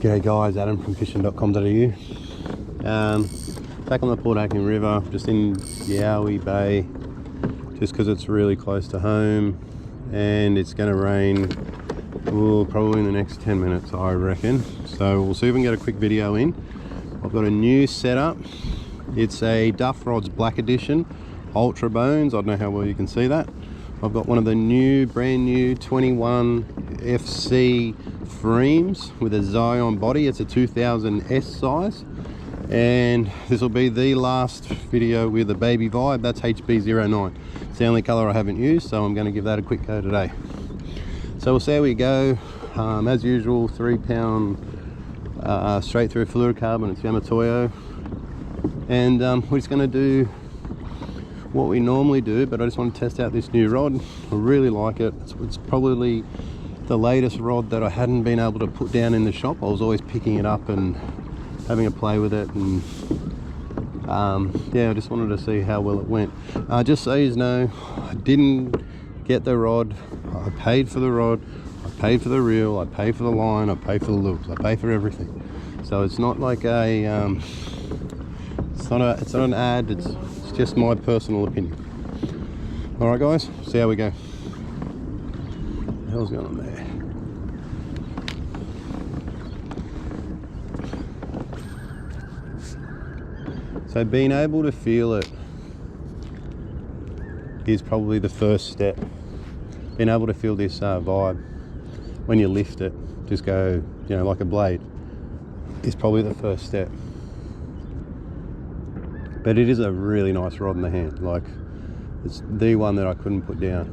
G'day guys, Adam from fishin.com.au. Back on the Port Acton River, just in Yowie Bay, just because it's really close to home and it's going to rain probably in the next 10 minutes, I reckon. So we'll see if we can get a quick video in. I've got a new setup. It's a Duffrods Black Edition Ultra Bones. I don't know how well you can see that. I've got one of the brand new 21 FC Freams with a Zion body. It's a 2000 S size, and this will be the last video with a baby vibe. That's HB09. It's the only color I haven't used, so I'm going to give that a quick go today. So we'll see how we go. As usual, 3 pound straight through fluorocarbon. It's Yamatoyo, and we're just going to do what we normally do, but I just want to test out this new rod. I really like it. It's probably the latest rod that I hadn't been able to put down in the shop. I was always picking it up and having a play with it, and yeah, I just wanted to see how well it went. Just so you know, I didn't get the rod. I paid for the rod, I paid for the reel, I paid for the line, I paid for the loops, I paid for everything. So it's not like a it's not an ad. It's just my personal opinion. All right, guys, see how we go. What the hell's going on there? So being able to feel it is probably the first step. Being able to feel this vibe when you lift it, just go, you know, like a blade, is probably the first step. But it is a really nice rod in the hand. Like, it's the one that I couldn't put down.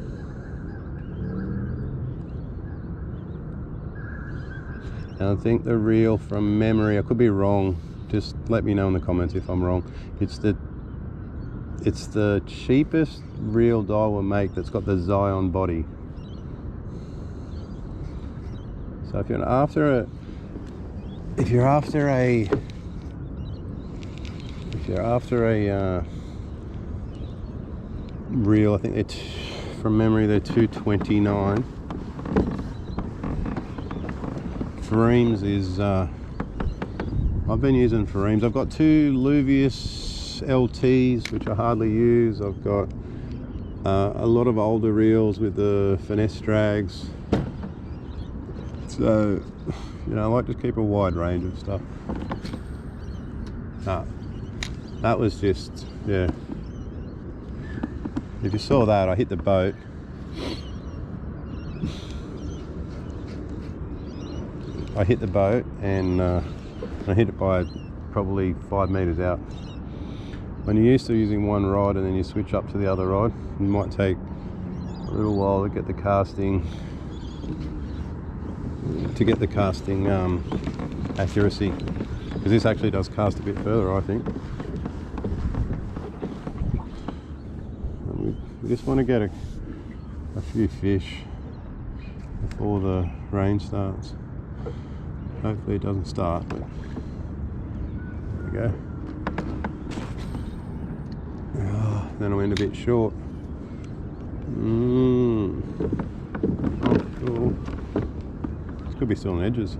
And I think the reel, from memory, I could be wrong, just let me know in the comments if I'm wrong. It's the cheapest reel Daiwa make that's got the Zion body. So if you're after a reel, I think it's, from memory, they're 229. Freams is I've been using Freams. I've got 2 Luvius LTs which I hardly use. I've got a lot of older reels with the finesse drags. So, you know, I like to keep a wide range of stuff. That was just, yeah. If you saw that, I hit the boat. And I hit it by probably 5 meters out. When you're used to using one rod and then you switch up to the other rod, it might take a little while to get the casting accuracy, because this actually does cast a bit further, I think. And we just want to get a few fish before the rain starts. Hopefully it doesn't start, but there we go. Oh, then I went a bit short. Oh, cool. This could be still on edges.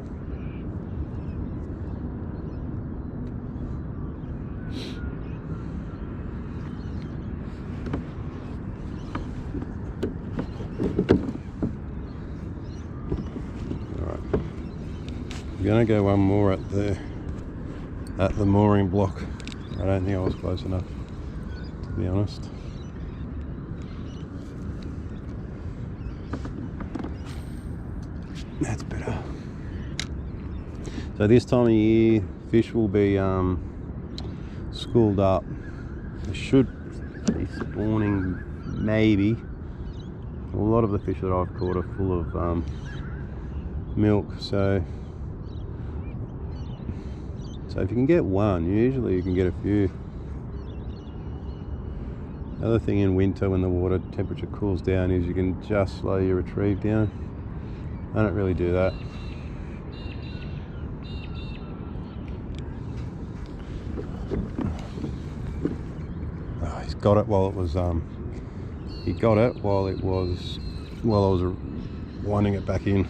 I'm gonna go one more at the mooring block. I don't think I was close enough, to be honest. That's better. So this time of year, fish will be schooled up. They should be spawning, maybe. A lot of the fish that I've caught are full of milk, so if you can get one, usually you can get a few. The other thing in winter, when the water temperature cools down, is you can just slow your retrieve down. I don't really do that. Oh, he's got it while it was he got it while I was winding it back in.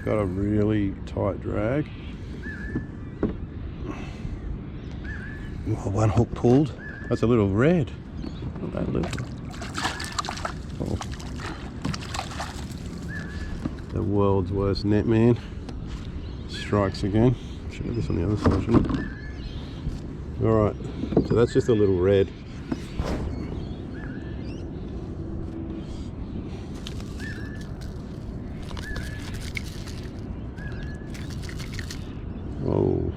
I've got a really tight drag. Oh, one hook pulled. That's a little red. Not that little. Oh. The world's worst net man strikes again. Should have this on the other side, shouldn't it? Alright, so that's just a little red. Oh.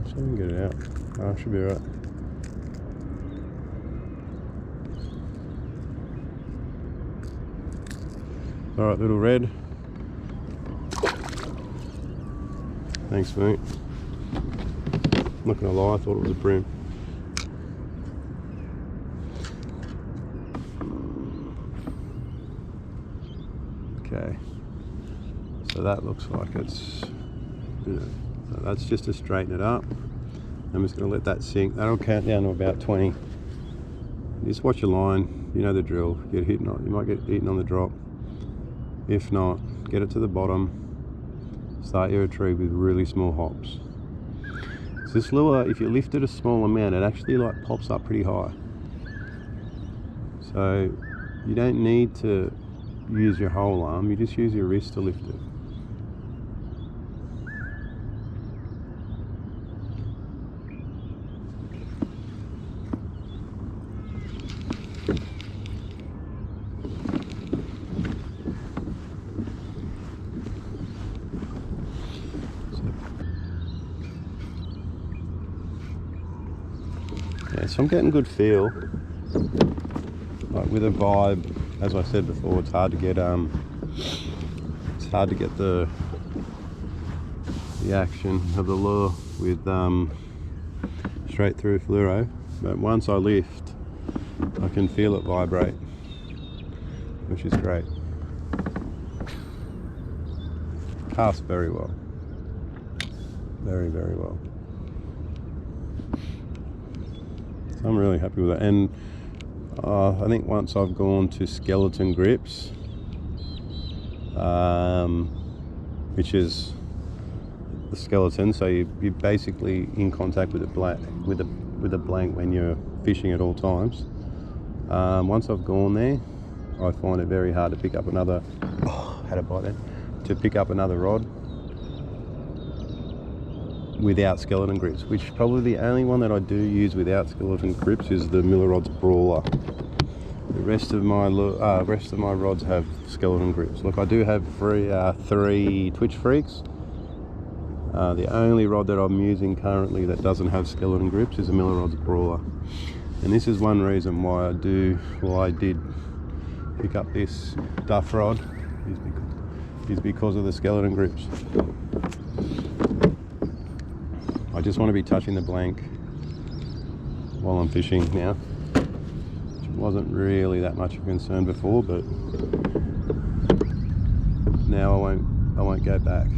So I can get it out. Oh, should be alright. Alright, little red. Thanks, mate. Not gonna lie, I thought it was a bream. Okay, so that looks like it's, you know, so that's just to straighten it up. I'm just going to let that sink. That'll count down to about 20. Just watch your line. You know the drill. Get hit on, you might get eaten on the drop. If not, get it to the bottom. Start your retrieve with really small hops. So this lure, if you lift it a small amount, it actually like pops up pretty high. So you don't need to use your whole arm. You just use your wrist to lift it. So I'm getting good feel, like with a vibe. As I said before, it's hard to get the action of the lure with straight through fluoro. But once I lift, I can feel it vibrate, which is great. Casts very well, very well. I'm really happy with it, and I think once I've gone to skeleton grips, which is the skeleton, so you're basically in contact with a blank when you're fishing at all times. Once I've gone there, I find it very hard to pick up another. Oh, had a bite then. To pick up another rod without skeleton grips, which probably the only one that I do use without skeleton grips is the Millerod's Brawler. The rest of my rods have skeleton grips. Look, I do have three Twitch Freaks. The only rod that I'm using currently that doesn't have skeleton grips is a Millerod's Brawler, and this is one reason why I did pick up this Duffrod, is because of the skeleton grips. I just want to be touching the blank while I'm fishing now, which wasn't really that much of a concern before, but now I won't go back.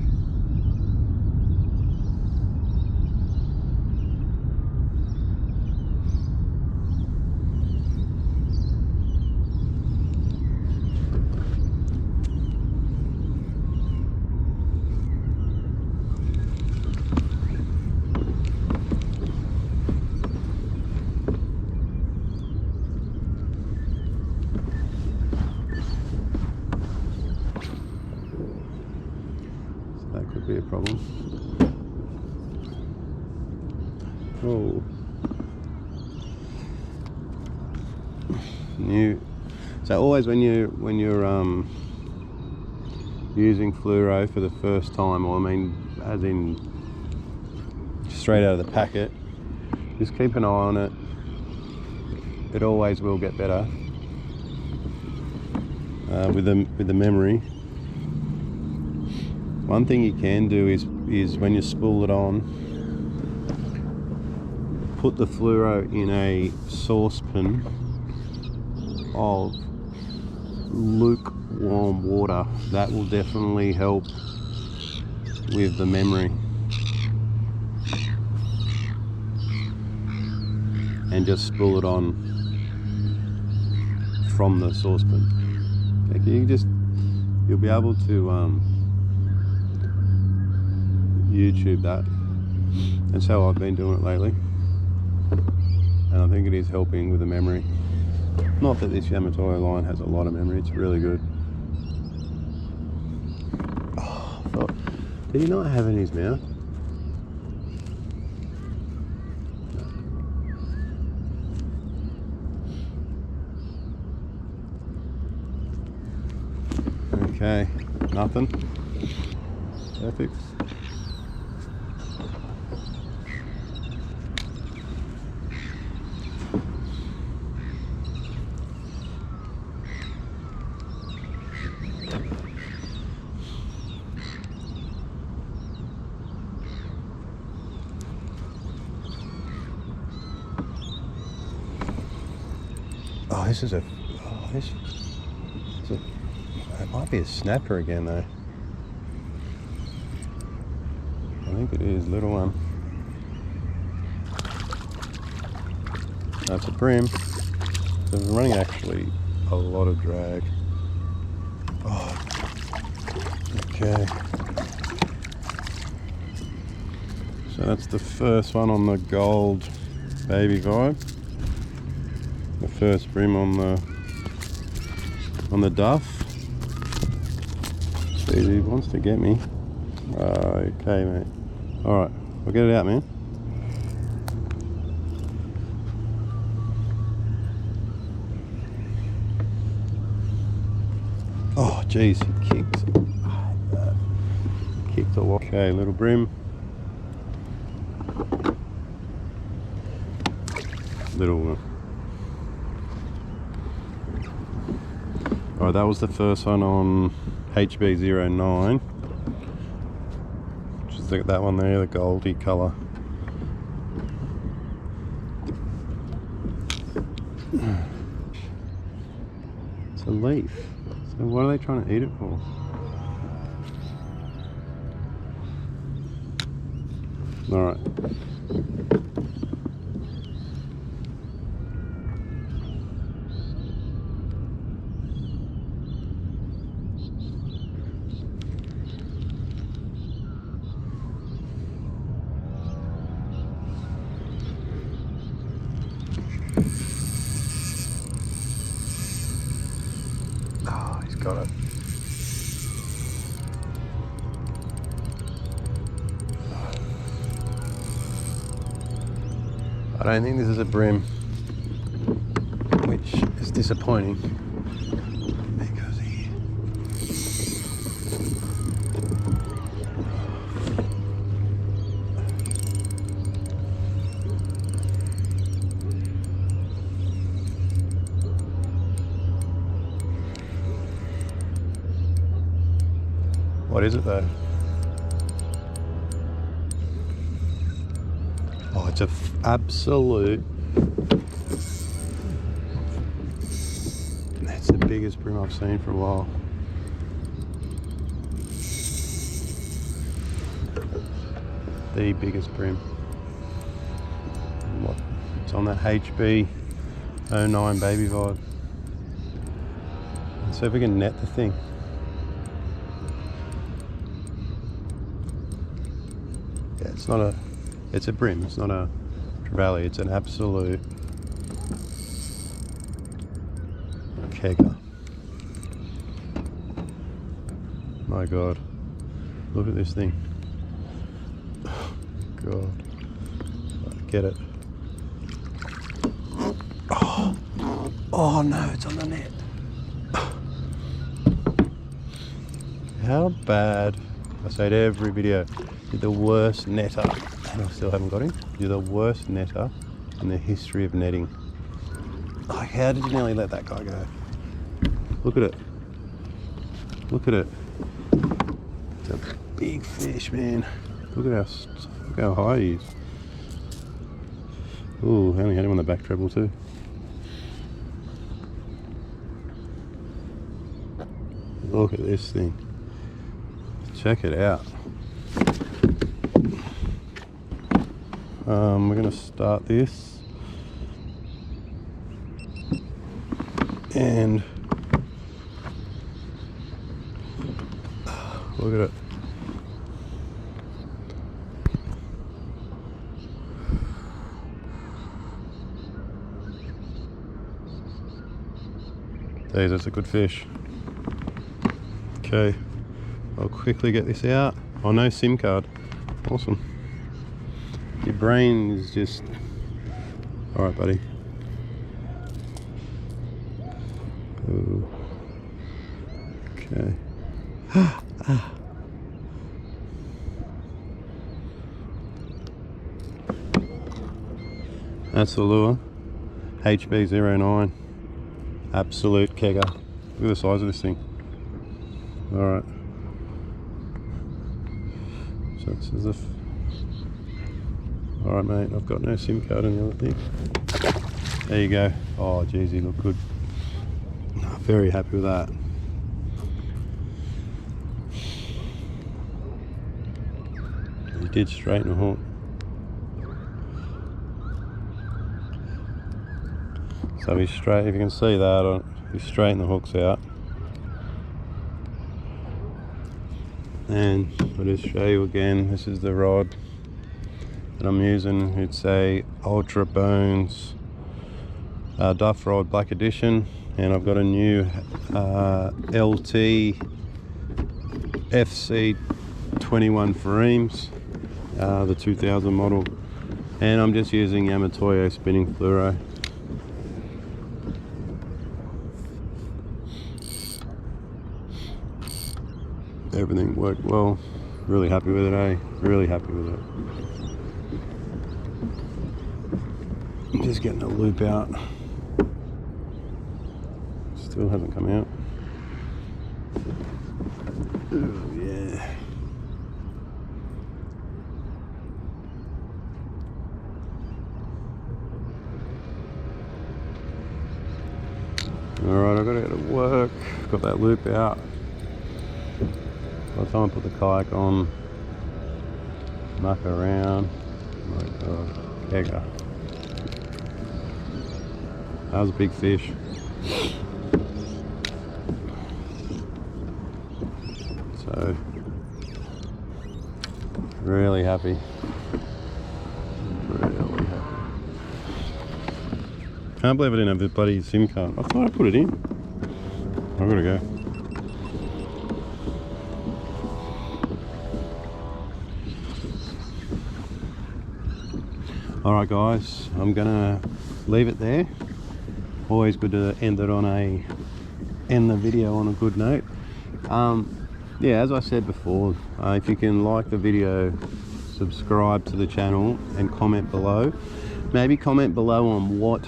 That could be a problem. Oh, so always when you're using fluoro for the first time, or I mean as in straight out of the packet, just keep an eye on it. It always will get better with the memory. One thing you can do is when you spool it on, put the fluoro in a saucepan of lukewarm water. That will definitely help with the memory. And just spool it on from the saucepan. Okay, you'll be able to YouTube that. That's how I've been doing it lately, and I think it is helping with the memory. Not that this Yamato line has a lot of memory, it's really good. Oh, I thought, did he not have it in his mouth? Okay, nothing. Perfect. Oh, this is a. Oh, this is a. It might be a snapper again, though. I think it is, little one. That's a bream. So we're running actually a lot of drag. Oh, okay. So that's the first one on the gold baby vibe. The first bream on the Duff. See, he wants to get me. Okay, mate. All right, we'll get it out, man. Oh, jeez, he kicked. Kicked a lot. Okay, little bream. Little one. Alright, that was the first one on HB09, which is that one there, the goldy colour. It's a leaf. So what are they trying to eat it for? Alright. Oh, he's got it. I don't think this is a bream, which is disappointing because he... What is it though? Oh, it's a absolute... That's the biggest bream I've seen for a while. The biggest bream. What? It's on that HB09 baby vibe. Let's see if we can net the thing. Yeah, it's not a... It's a bream, it's not a trevally, it's an absolute kegger. My God, look at this thing. Oh, God, get it. Oh, oh no, it's on the net. How bad, I say it every video, you're the worst netter. And I still haven't got him. You're the worst netter in the history of netting. Like, how did you nearly let that guy go? Look at it. Look at it. It's a big fish, man. Look at how high he is. Ooh, I only had him on the back treble too. Look at this thing. Check it out. We're going to start this And look at it. Geez, that's a good fish. Okay, I'll quickly get this out. Oh, no SIM card. Awesome. Your brain is just... Alright, buddy. Ooh. Okay. That's the lure. HB09. Absolute kegger. Look at the size of this thing. Alright. So this is the... Alright mate, I've got no SIM card on the other thing. There you go. Oh geez, he looked good. Very happy with that. He did straighten the hook. So he's straight, if you can see that, he's straightened the hooks out. And I'll just show you again, this is the rod that I'm using. It's a Ultra Bones Duffrod Black Edition, and I've got a new LT FC 21 Freams, the 2000 model, and I'm just using Yamatoyo spinning fluoro. Everything worked well. Really happy with it, eh? Really happy with it. I'm just getting a loop out. Still hasn't come out. Oh yeah. Alright, I've got to go to work. Got that loop out. By the time I put the kayak on, muck around. Oh my god, kegger. That was a big fish. So, really happy. Really happy. Can't believe I didn't have the bloody SIM card. I thought I put it in. I've got to go. Alright guys, I'm gonna leave it there. Always good to end the video on a good note. Yeah, as I said before, if you can like the video, subscribe to the channel and comment below. Maybe comment below on what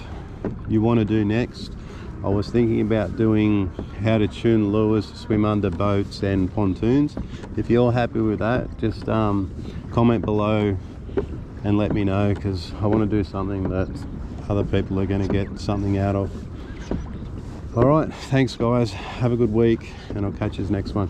you want to do next. I was thinking about doing how to tune lures to swim under boats and pontoons. If you're happy with that, just comment below and let me know, because I want to do something that other people are going to get something out of. Alright, thanks guys, have a good week, and I'll catch you next one.